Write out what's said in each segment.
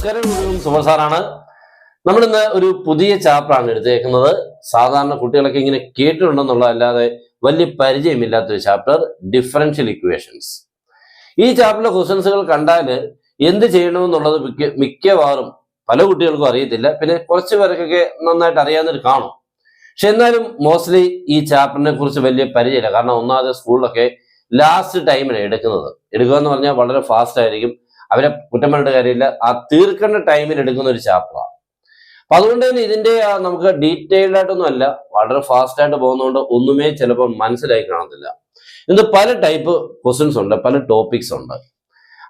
നമസ്കാരം, സുമർ സാറാണ്. നമ്മളിന്ന് ഒരു പുതിയ ചാപ്റ്ററാണ് എടുത്തേക്കുന്നത്. സാധാരണ കുട്ടികളൊക്കെ ഇങ്ങനെ കേട്ടിട്ടുണ്ടെന്നുള്ളതല്ലാതെ വലിയ പരിചയമില്ലാത്തൊരു ചാപ്റ്റർ, ഡിഫറൻഷ്യൽ ഇക്വേഷൻസ്. ഈ ചാപ്റ്ററിലെ ക്വസ്റ്റൻസുകൾ കണ്ടാൽ എന്ത് ചെയ്യണമെന്നുള്ളത് മിക്കവാറും പല കുട്ടികൾക്കും അറിയത്തില്ല. പിന്നെ കുറച്ച് പേർക്കൊക്കെ നന്നായിട്ട് അറിയാവുന്നവർ കാണും. പക്ഷെ എന്നാലും മോസ്റ്റ്ലി ഈ ചാപ്റ്ററിനെ കുറിച്ച് വലിയ പരിചയമില്ല. കാരണം ഒന്നാമത് സ്കൂളിലൊക്കെ ലാസ്റ്റ് ടൈമിലാണ് എടുക്കുക എന്ന് പറഞ്ഞാൽ വളരെ ഫാസ്റ്റ് ആയിരിക്കും. അവരെ കുറ്റം പറഞ്ഞിട്ട് കാര്യമില്ല, ആ തീർക്കേണ്ട ടൈമിൽ എടുക്കുന്ന ഒരു ചാപ്റ്ററാണ്. അപ്പൊ അതുകൊണ്ട് തന്നെ ഇതിന്റെ നമുക്ക് ഡീറ്റെയിൽഡ് ആയിട്ടൊന്നും അല്ല, വളരെ ഫാസ്റ്റ് ആയിട്ട് പോകുന്നതുകൊണ്ട് ഒന്നുമേ ചിലപ്പോൾ മനസ്സിലായി കാണത്തില്ല. ഇത് പല ടൈപ്പ് ക്വസ്റ്റ്യൻസ് ഉണ്ട്, പല ടോപ്പിക്സ് ഉണ്ട്.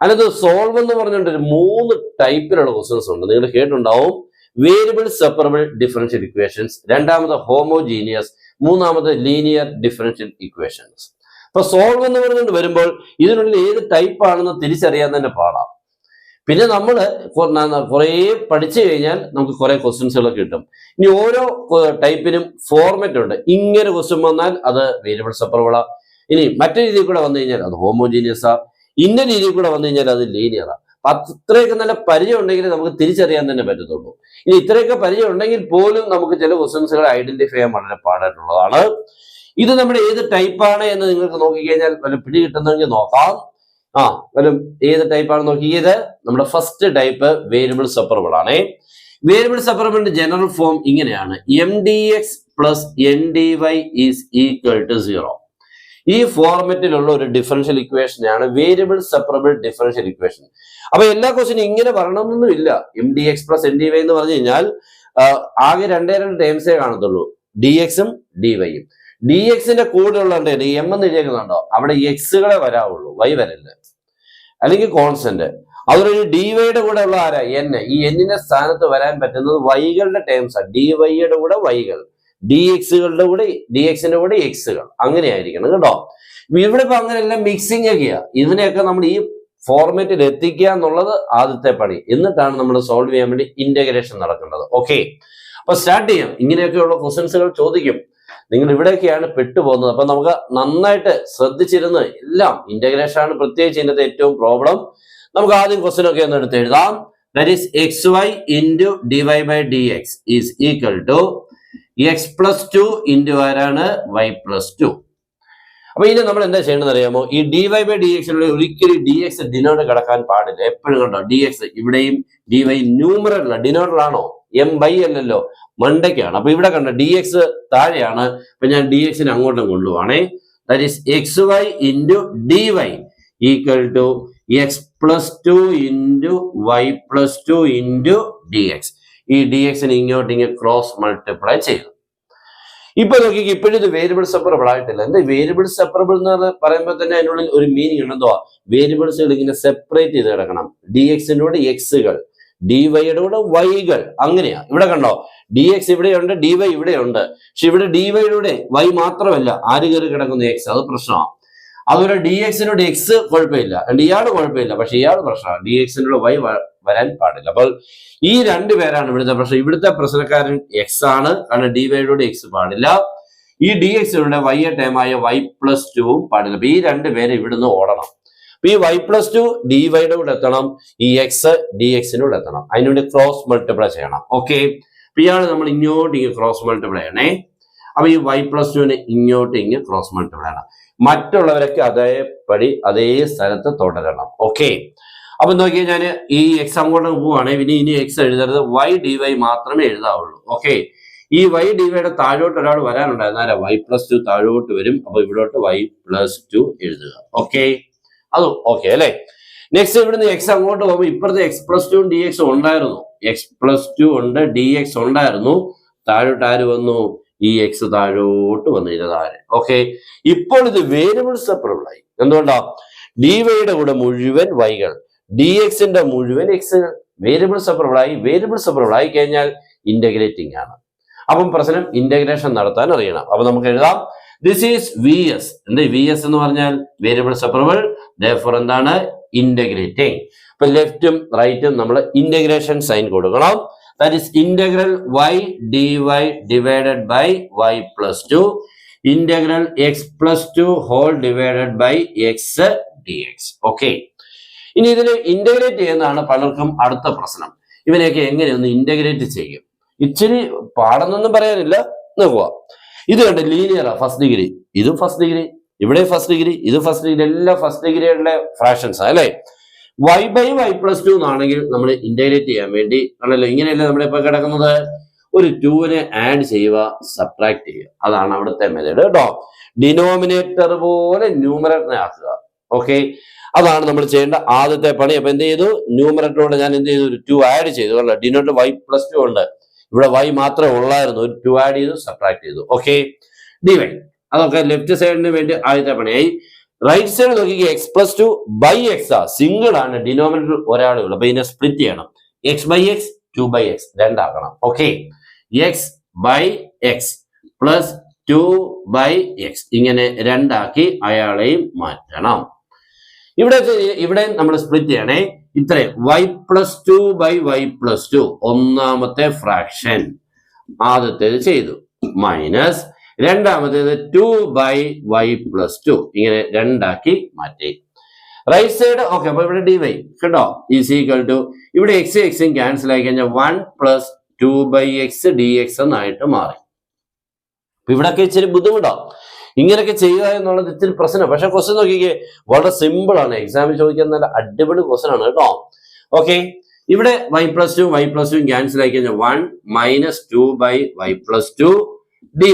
അതിനകത്ത് സോൾവ് എന്ന് പറഞ്ഞിട്ട് 3 ടൈപ്പിലുള്ള ക്വസ്റ്റ്യൻസ് ഉണ്ട്. നിങ്ങൾ കേട്ടിട്ടുണ്ടാവും. വേരിയബിൾ സെപ്പറബിൾ ഡിഫറൻഷ്യൽ ഇക്വേഷൻസ്, രണ്ടാമത് ഹോമോജീനിയസ്, മൂന്നാമത് ലീനിയർ ഡിഫറൻഷ്യൽ ഇക്വേഷൻസ്. അപ്പൊ സോൾവ് എന്ന് പറഞ്ഞുകൊണ്ട് വരുമ്പോൾ ഇതിനുള്ളിൽ ഏത് ടൈപ്പ് ആണെന്ന് തിരിച്ചറിയാൻ തന്നെ പാടാം. പിന്നെ നമ്മൾ കുറെ പഠിച്ചു കഴിഞ്ഞാൽ നമുക്ക് കുറെ ക്വസ്റ്റ്യൻസുകളൊക്കെ കിട്ടും. ഇനി ഓരോ ടൈപ്പിനും ഫോർമാറ്റ് ഉണ്ട്. ഇങ്ങനെ ക്വസ്റ്റ്യൻ വന്നാൽ അത് വേരിയബിൾ സെപ്പറബിളാ, ഇനി മറ്റൊരു രീതിയിൽ കൂടെ വന്നു കഴിഞ്ഞാൽ അത് ഹോമോജീനിയസാ, ഇന്ന രീതിയിൽ കൂടെ വന്നു കഴിഞ്ഞാൽ അത് ലീനിയറാ. അത്രയൊക്കെ നല്ല പരിചയം ഉണ്ടെങ്കിൽ നമുക്ക് തിരിച്ചറിയാൻ തന്നെ പറ്റത്തുള്ളൂ. ഇനി ഇത്രയൊക്കെ പരിചയം ഉണ്ടെങ്കിൽ പോലും നമുക്ക് ചില ക്വസ്റ്റ്യൻസുകൾ ഐഡന്റിഫൈ ചെയ്യാൻ വളരെ പാടായിട്ടുള്ളതാണ്. ഇത് നമ്മുടെ ഏത് ടൈപ്പാണ് എന്ന് നിങ്ങൾക്ക് നോക്കിക്കഴിഞ്ഞാൽ വല്ല പിടി കിട്ടുന്നെങ്കിൽ നോക്കാം. വല്ല ഏത് ടൈപ്പാണ് നോക്കിയത്? നമ്മുടെ ഫസ്റ്റ് ടൈപ്പ് വേരിയബിൾ സെപ്പറബിൾ ആണ്. വേരിയബിൾ സെപ്പറബിളിന്റെ ജനറൽ ഫോം ഇങ്ങനെയാണ്: mdx plus ndy is equal to 0. ഈ ഫോർമാറ്റിലുള്ള ഒരു ഡിഫറൻഷ്യൽ ഇക്വേഷനാണ് വേരിയബിൾ സെപ്പറബിൾ ഡിഫറൻഷ്യൽ ഇക്വേഷൻ. അപ്പൊ എല്ലാ ക്വസ്റ്റിനും ഇങ്ങനെ പറയണമെന്നൊന്നും ഇല്ല. mdx പ്ലസ് ndy എന്ന് പറഞ്ഞു കഴിഞ്ഞാൽ ആകെ 2 ടേംസേ കാണത്തുള്ളൂ, dxഉം dyയും. dxന്റെ കൂടെ ഉള്ള എം എന്ന് എഴുതിയേക്കുന്നുണ്ടോ, അവിടെ എക്സുകളെ വരാവുള്ളൂ, y വരില്ല, അല്ലെങ്കിൽ കോൺസ്റ്റന്റ്. അതുപോലെ ഡിവൈയുടെ കൂടെ ഉള്ള ആരാ? n. ഈ എന്നിന്റെ സ്ഥാനത്ത് വരാൻ പറ്റുന്നത് വൈകളുടെ ടേംസാണ്. ഡിവൈയുടെ കൂടെ വൈകൾ, ഡിഎക്സുകളുടെ കൂടെ ഡിഎക്സിന്റെ കൂടെ എക്സുകൾ, അങ്ങനെ ആയിരിക്കണം കേട്ടോ. ഇവിടെ ഇപ്പൊ അങ്ങനെയെല്ലാം മിക്സിംഗ് ഒക്കെയാ. ഇതിനെയൊക്കെ നമ്മൾ ഈ ഫോർമാറ്റിൽ എത്തിക്കുക എന്നുള്ളത് ആദ്യത്തെ പണി. എന്നിട്ടാണ് നമ്മൾ സോൾവ് ചെയ്യാൻ വേണ്ടി ഇന്റഗ്രേഷൻ നടക്കേണ്ടത്. ഓക്കെ, അപ്പൊ സ്റ്റാർട്ട് ചെയ്യാം. ഇങ്ങനെയൊക്കെയുള്ള ക്വസ്റ്റ്യൻസുകൾ ചോദിക്കും. നിങ്ങൾ ഇവിടെയൊക്കെയാണ് പെട്ടുപോകുന്നത്. അപ്പൊ നമുക്ക് നന്നായിട്ട് ശ്രദ്ധിച്ചിരുന്ന് എല്ലാം ഇന്റഗ്രേഷൻ ആണ് പ്രത്യേകിച്ച് ഇതിന്റെ ഏറ്റവും പ്രോബ്ലം. നമുക്ക് ആദ്യം ക്വസ്റ്റ്യൻ ഒക്കെ ഒന്ന് എടുത്ത് എഴുതാം. That is xy into dy by dx is equal to x plus 2 into ആരാണ്? y plus 2. അപ്പൊ ഇനി നമ്മൾ എന്താ ചെയ്യേണ്ടത് അറിയാമോ? ഈ dy ബൈ dx ഒരിക്കലും dx ഡിനോമിനേറ്റർ കടക്കാൻ പാടില്ല. എപ്പോഴും കണ്ടോ, dx ഇവിടെയും dy ന്യൂമറൽ ഡിനോമിനേറ്റർ ആണോ? m/y അല്ലല്ലോ, മണ്ടയ്ക്കാണ്. അപ്പൊ ഇവിടെ കണ്ടോ dx താഴെയാണ്. അപ്പൊ ഞാൻ dxനെ അങ്ങോട്ടും കൊണ്ടുപോവാണേ. That is xy into dy equal to x plus 2 into y plus 2 into dx. ഈ dxനെ ഇങ്ങോട്ട് ക്രോസ് മൾട്ടിപ്ലൈ ചെയ്തു. ഇപ്പൊ നോക്കി, ഇപ്പോഴും ഇത് വേരിയബിൾ സെപ്പറബിൾ ആയിട്ടില്ല. എന്താ വേരിയബിൾ സെപ്പറബിൾ എന്ന് പറയുമ്പോൾ തന്നെ അതിനുള്ളിൽ ഒരു മീനിങ് ഉണ്ടെന്തോ, വേരിയബിൾസുകൾ ഇങ്ങനെ സെപ്പറേറ്റ് ചെയ്ത് കിടക്കണം. dxന്റെ കൂടെ എക്സുകൾ, ഡിവൈയുടെ കൂടെ വൈകൾ, അങ്ങനെയാ. ഇവിടെ കണ്ടോ, dx ഇവിടെയുണ്ട്, dy ഇവിടെയുണ്ട്. പക്ഷെ ഇവിടെ ഡിവൈയുടെ വൈ മാത്രമല്ല, ആര് കയറി കിടക്കുന്ന എക്സ്, അത് പ്രശ്നമാണ്. അതുപോലെ dxനോട് എക്സ് കുഴപ്പമില്ല, ഇയാള് കുഴപ്പമില്ല, പക്ഷെ ഇയാള് പ്രശ്നമാണ്. dxനോട് വൈ വരാൻ പാടില്ല. അപ്പോൾ ഈ 2 പേരാണ് ഇവിടുത്തെ പ്രശ്നം. ഇവിടുത്തെ പ്രശ്നക്കാരൻ എക്സ് ആണ്, കാരണം ഡിവൈയുടെ എക്സ് പാടില്ല. ഈ dxയുടെ വൈ ടൈമായ y പ്ലസ് 2 പാടില്ല. അപ്പൊ ഈ 2 പേര് ഇവിടുന്ന് ഓടണം. അപ്പൊ ഈ y പ്ലസ് 2 ഡിവൈയുടെ കൂടെ എത്തണം, ഈ എക്സ് dxനോട് എത്തണം. അതിനുവേണ്ടി ക്രോസ് മൾട്ടിപ്ലൈ ചെയ്യണം. ഓക്കെ, അപ്പൊ ഇയാള് നമ്മൾ ഇങ്ങോട്ട് ക്രോസ് മൾട്ടിപ്ലൈ ചെയ്യണേ. അപ്പൊ ഈ y പ്ലസ് 2നെ ഇങ്ങോട്ട് ക്രോസ് മൾട്ടിപ്ലൈ ചെയ്യണം. മറ്റുള്ളവരൊക്കെ അതേപടി അതേ സ്ഥലത്ത് തുടരണം. ഓക്കെ, അപ്പൊ നോക്കിയാൽ ഞാൻ ഈ എക്സ് അങ്ങോട്ട് പോവുകയാണെങ്കിൽ ഇനി എക്സ് എഴുതരുത്, y dy മാത്രമേ എഴുതാവുള്ളൂ. ഓക്കെ, ഈ y ഡിവൈയുടെ താഴോട്ട് ഒരാൾ വരാനുണ്ടായിരുന്ന ആരാ? y പ്ലസ് 2 താഴോട്ട് വരും. അപ്പൊ ഇവിടോട്ട് y പ്ലസ് 2 എഴുതുക. ഓക്കെ, അതും ഓക്കെ അല്ലെ. നെക്സ്റ്റ് ഇവിടുന്ന് എക്സ് അങ്ങോട്ട് പോകുമ്പോൾ ഇപ്പുറത്തെ എക്സ് പ്ലസ് 2 dx ഉണ്ടായിരുന്നു, എക്സ് പ്ലസ് 2 ഉണ്ട്, dx ഉണ്ടായിരുന്നു. താഴോട്ട് ആര് വന്നു? ഈ എക്സ് താഴോട്ട് വന്നു താഴെ. ഓക്കെ, ഇപ്പോൾ ഇത് വേരിയബിൾ സെപ്പറബിൾ ആയി. എന്തുകൊണ്ടാ? ഡിവൈയുടെ കൂടെ മുഴുവൻ വൈകൾ, dxന്റെ മുഴുവൻ എക്സുകൾ. വേരിയബിൾ സെപ്പറബിൾ ആയി. വേരിയബിൾ സെപ്പറബിൾ ആയി കഴിഞ്ഞാൽ ഇന്റഗ്രേറ്റിംഗ് ആണ്. അപ്പം പ്രശ്നം ഇന്റഗ്രേഷൻ നടത്താൻ അറിയണം. അപ്പൊ നമുക്ക് എഴുതാം, ദിസ് ഈസ് vs. എന്താ vs എന്ന് പറഞ്ഞാൽ? വേരിയബിൾ സെപ്പറബിൾ, therefore എന്താണ്? ഇന്റഗ്രേറ്റിംഗ്. അപ്പൊ ലെഫ്റ്റും റൈറ്റും നമ്മൾ ഇന്റഗ്രേഷൻ സൈൻ കൊടുക്കണം. That is integral y dy divided by y plus 2 integral x plus 2 whole divided by x dx. Okay. ഇനി ഇതിനെ ഇന്റഗ്രേറ്റ് ചെയ്യുന്നതാണ് പലർക്കും അടുത്ത പ്രശ്നം. ഇവനെയൊക്കെ എങ്ങനെ ഒന്ന് ഇന്റഗ്രേറ്റ് ചെയ്യും. ഇച്ചിരി പാടെന്നൊന്നും പറയാനില്ല, നോക്കുക. ഇത് കണ്ട് ലീനിയറാ, ഫസ്റ്റ് ഡിഗ്രി, ഇതും ഫസ്റ്റ് ഡിഗ്രി, ഇവിടെ ഫസ്റ്റ് ഡിഗ്രി, ഇത് ഫസ്റ്റ് ഡിഗ്രി, എല്ലാം ഫസ്റ്റ് ഡിഗ്രിയുടെ ഫ്രാക്ഷൻസ് അല്ലേ. y by y plus two എന്നാണെങ്കിൽ നമ്മൾ ഇന്റഗ്രേറ്റ് ചെയ്യാൻ വേണ്ടി ആണല്ലോ, ഇങ്ങനെയല്ലേ നമ്മുടെ ഇപ്പൊ കിടക്കുന്നത്. ഒരു 2നെ ആഡ് ചെയ്യുക, സബ്ട്രാക്ട് ചെയ്യുക, അതാണ് അവിടുത്തെ മെത്തേഡ് കേട്ടോ. ഡിനോമിനേറ്റർ പോലെ ന്യൂമറേറ്ററിനെ ആക്കുക. ഓക്കെ, അതാണ് നമ്മൾ ചെയ്യേണ്ട ആദ്യത്തെ പണി. അപ്പൊ എന്ത് ചെയ്തു, ന്യൂമറേറ്ററോട് ഞാൻ എന്ത് ചെയ്തു, ഒരു 2 ആഡ് ചെയ്തു. കണ്ടോ, ഡിനോട്ട് y പ്ലസ് ടു ഉണ്ട്, ഇവിടെ y മാത്രമേ ഉള്ളായിരുന്നു, ഒരു 2 ആഡ് ചെയ്തു, സബ്ട്രാക്ട് ചെയ്തു. ഓക്കെ, ഡിവൈ, അതൊക്കെ ലെഫ്റ്റ് സൈഡിന് വേണ്ടി ആദ്യത്തെ പണിയായി. റൈറ്റ് സൈഡ് നോക്കിക്കുക, x plus two by x ആ, സിംഗിൾ ആണ്, ഡിനോമിനേറ്റർ ഒരാളേ ഉള്ളൂ, അപ്പൊ ഇതിനെ സ്പ്ലിറ്റ് ചെയ്യണം. X by x, 2 by x, രണ്ടാക്കണം. Okay, x by x plus 2 by x, ഇങ്ങനെ രണ്ടാക്കി അയാളെയും മാറ്റണം. ഇവിടെ നമ്മൾ സ്പ്ലിറ്റ് ചെയ്യണേ, ഇത്രയും y plus 2 by y plus 2, ഒന്നാമത്തെ ഫ്രാക്ഷൻ ആദ്യത്തേത് ചെയ്തു, മൈനസ് രണ്ടാമത്തേത് 2 ബൈ വൈ പ്ലസ് 2, ഇങ്ങനെ രണ്ടാക്കി മാറ്റി. റൈറ്റ് സൈഡ് ഓക്കെ, അപ്പൊ ഇവിടെ ഡി വൈ കേട്ടോ ഈസ് ഈക്വൽ ടു, ഇവിടെ എക്സ് എക്സും ക്യാൻസൽ ആയി കഴിഞ്ഞാൽ 1 plus 2 by x d x എന്നായിട്ട് മാറി. അപ്പൊ ഇവിടെയൊക്കെ ഇച്ചിരി ബുദ്ധിമുട്ടാവും ഇങ്ങനെയൊക്കെ ചെയ്യുക എന്നുള്ളത്, ഇത്തിരി പ്രശ്നം. പക്ഷെ ക്വസ്റ്റ്യൻ നോക്കിക്കേ, വളരെ സിമ്പിൾ ആണ്, എക്സാമിൽ ചോദിക്കാൻ നല്ല അടിപൊളി ക്വസ്റ്റ്യൻ ആണ് കേട്ടോ. ഓക്കെ, ഇവിടെ y പ്ലസ് ടു ക്യാൻസൽ ആയി കഴിഞ്ഞാൽ 1 minus 2 by y plus 2 dy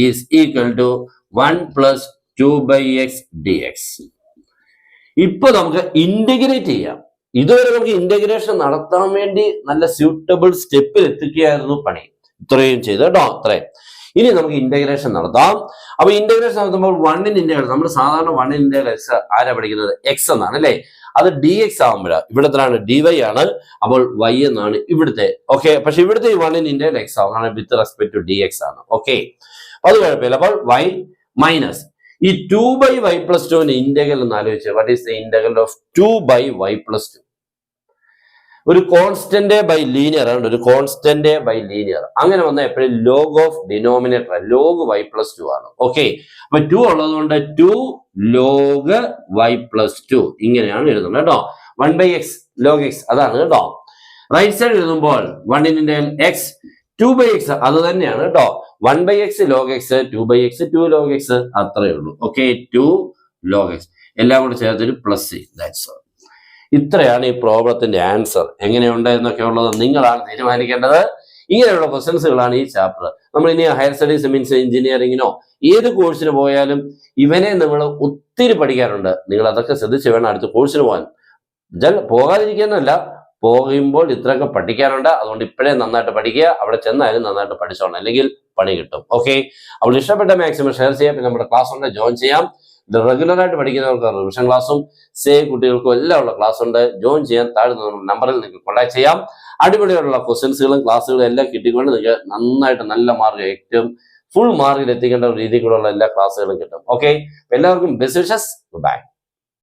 is equal to 1 plus 2 by x dx. ഇപ്പൊ നമുക്ക് ഇന്റഗ്രേറ്റ് ചെയ്യാം. ഇതുവരെ നമുക്ക് ഇന്റഗ്രേഷൻ നടത്താൻ വേണ്ടി നല്ല സ്യൂട്ടബിൾ സ്റ്റെപ്പിൽ എത്തിക്കുകയായിരുന്നു പണി. ഇത്രയും ചെയ്ത് കേട്ടോ, അത്രയും. ഇനി നമുക്ക് ഇന്റഗ്രേഷൻ നടത്താം. അപ്പൊ ഇന്റഗ്രേഷൻ നടത്തുമ്പോൾ 1 ഇന്റഗ്രൽ, നമ്മൾ സാധാരണ 1 ഇന്റഗ്രൽ എക്സ് ആരാ പഠിക്കുന്നത്, എക്സ് എന്നാണ് അല്ലേ. അത് ഡി എക്സ് ആകുമ്പോഴാണ്, ഇവിടത്താണ് ഡി വൈ ആണ്, അപ്പോൾ y എന്നാണ് ഇവിടുത്തെ. ഓക്കെ, പക്ഷെ ഇവിടുത്തെ ഈ 1 ഇന്റഗ്രൽ എക്സ് ആവുന്നതാണ്, with respect to d x ആണ്. ഓക്കെ, അത് കുഴപ്പമില്ല. അപ്പോൾ y മൈനസ് ഈ 2 ബൈ വൈ പ്ലസ് ടുവിന്റെ ഇന്റഗ്രൽ എന്ന് ആലോചിച്ച്, what is the integral of 2 by y plus 2? ഒരു കോൺസ്റ്റന്റ് ബൈ ലീനിയർ ആണ്, ഒരു കോൺസ്റ്റന്റ് ബൈ ലീനിയർ. അങ്ങനെ വന്നാൽ എപ്പോഴും log of denominator log y plus 2 ആണ്. ഓക്കെ, അപ്പൊ 2 ഉള്ളത് കൊണ്ട് 2 ലോഗ് വൈ പ്ലസ് 2 ഇങ്ങനെയാണ് എഴുതുന്നത് കേട്ടോ. 1 ബൈ എക്സ് ലോഗ് എക്സ്, അതാണ് കേട്ടോ. റൈറ്റ് സൈഡ് എഴുതുമ്പോൾ 1 എക്സ് 2 ബൈ എക്സ്, അത് തന്നെയാണ് കേട്ടോ. 1 by x log x, 2 by x 2 log x, അത്രയേ ഉള്ളൂ. ഓക്കെ, 2 ലോഗ് എക്സ് എല്ലാം കൂടെ ചേർത്തൊരു പ്ലസ്, ദാറ്റ്സ് ഓൾ. ഇത്രയാണ് ഈ പ്രോബ്ലത്തിന്റെ ആൻസർ. എങ്ങനെയുണ്ട് എന്നൊക്കെ ഉള്ളത് നിങ്ങളാണ് തീരുമാനിക്കേണ്ടത്. ഇങ്ങനെയുള്ള ക്വസ്റ്റൻസുകളാണ് ഈ ചാപ്റ്റർ. നമ്മൾ ഇനി ഹയർ സ്റ്റഡീസ് മീൻസ് എഞ്ചിനീയറിങ്ങിനോ ഏത് കോഴ്സിന് പോയാലും ഇവനെ നമ്മൾ ഒത്തിരി പഠിക്കാറുണ്ട്. നിങ്ങൾ അതൊക്കെ ശ്രദ്ധിച്ച് വേണം അടുത്ത കോഴ്സിന് പോകാൻ. പോകാതിരിക്കാനല്ല, പോകുമ്പോൾ ഇത്രയൊക്കെ പഠിക്കാനുണ്ട്. അതുകൊണ്ട് ഇപ്പോഴേ നന്നായിട്ട് പഠിക്കുക, അവിടെ ചെന്നാലും നന്നായിട്ട് പഠിച്ചോണം, അല്ലെങ്കിൽ പണി കിട്ടും. ഓക്കെ, അപ്പോൾ ഇഷ്ടപ്പെട്ട മാക്സിമം ഷെയർ ചെയ്യാം. പിന്നെ നമ്മുടെ ക്ലാസ് ഉണ്ട്, ജോയിൻ ചെയ്യാം. ഇത് റെഗുലർ ആയിട്ട് പഠിക്കുന്നവർക്ക് റിവിഷൻ ക്ലാസ്സും കുട്ടികൾക്കും എല്ലാം ഉള്ള ക്ലാസ് ഉണ്ട്. ജോയിൻ ചെയ്യാൻ താഴെ നമ്പറിൽ നിങ്ങൾക്ക് കോൺടാക്ട് ചെയ്യാം. അടിപൊളിയായിട്ടുള്ള ക്വസ്റ്റ്യൻസുകളും ക്ലാസ്സുകളും എല്ലാം കിട്ടിക്കൊണ്ട് നിങ്ങൾക്ക് നന്നായിട്ട് നല്ല മാർക്ക്, ഏറ്റവും ഫുൾ മാർക്കിൽ എത്തിക്കേണ്ട രീതിയിലുള്ള എല്ലാ ക്ലാസ്സുകളും കിട്ടും. ഓക്കെ, എല്ലാവർക്കും ബെസ്റ്റ് വിഷസ്, ബൈ.